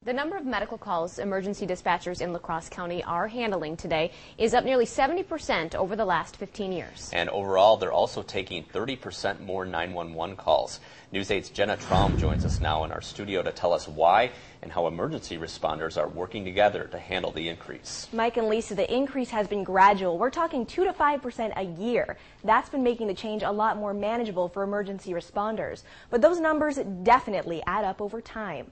The number of medical calls emergency dispatchers in Crosse County are handling today is up nearly 70% over the last 15 years. And overall, they're also taking 30% more 911 calls. News 8's Jenna Traum joins us now in our studio to tell us why and how emergency responders are working together to handle the increase. Mike and Lisa, the increase has been gradual. We're talking 2 to 5% a year. That's been making the change a lot more manageable for emergency responders. But those numbers definitely add up over time.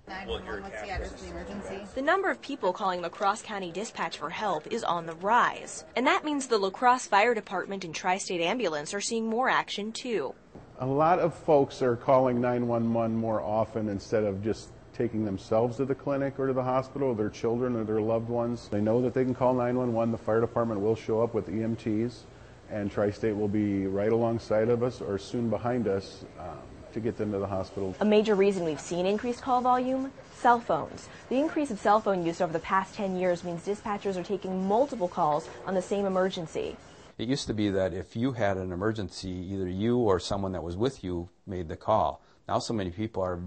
911, what's the address of the emergency? The number of people calling the Crosse County Dispatch for help is on the rise. And that means the La Crosse Fire Department and Tri-State Ambulance are seeing more action too. A lot of folks are calling 911 more often instead of just taking themselves to the clinic or to the hospital, their children or their loved ones. They know that they can call 911. The fire department will show up with EMTs, and Tri-State will be right alongside of us or soon behind us to get them to the hospital. A major reason we've seen increased call volume? Cell phones. The increase of cell phone use over the past 10 years means dispatchers are taking multiple calls on the same emergency. It used to be that if you had an emergency, either you or someone that was with you made the call. Now so many people are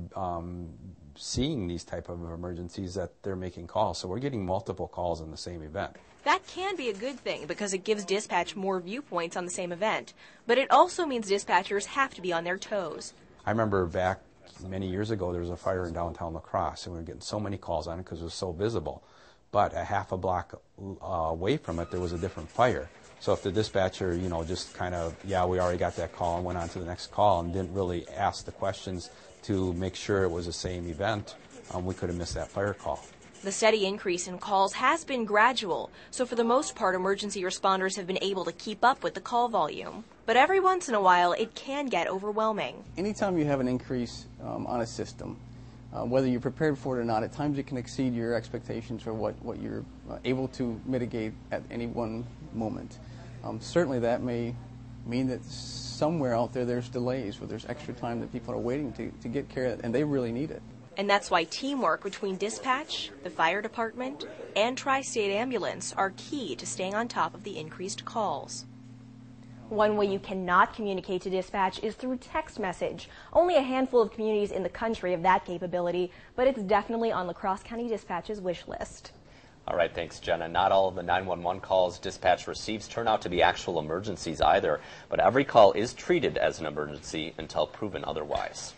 seeing these type of emergencies that they're making calls, so we're getting multiple calls in the same event. That can be a good thing because it gives dispatch more viewpoints on the same event, but it also means dispatchers have to be on their toes. I remember back many years ago there was a fire in downtown La Crosse, and we were getting so many calls on it because it was so visible. But a half a block away from it there was a different fire. So if the dispatcher, just kind of, yeah, we already got that call and went on to the next call and didn't really ask the questions to make sure it was the same event, we could have missed that fire call. The steady increase in calls has been gradual, so for the most part, emergency responders have been able to keep up with the call volume. But every once in a while, it can get overwhelming. Anytime you have an increase on a system, whether you're prepared for it or not, at times it can exceed your expectations for what you're able to mitigate at any one moment. Certainly that may mean that somewhere out there there's delays, where there's extra time that people are waiting to get care, and they really need it. And that's why teamwork between dispatch, the fire department, and Tri-State Ambulance are key to staying on top of the increased calls. One way you cannot communicate to dispatch is through text message. Only a handful of communities in the country have that capability, but it's definitely on La Crosse County Dispatch's wish list. All right, thanks, Jenna. Not all of the 911 calls dispatch receives turn out to be actual emergencies either, but every call is treated as an emergency until proven otherwise.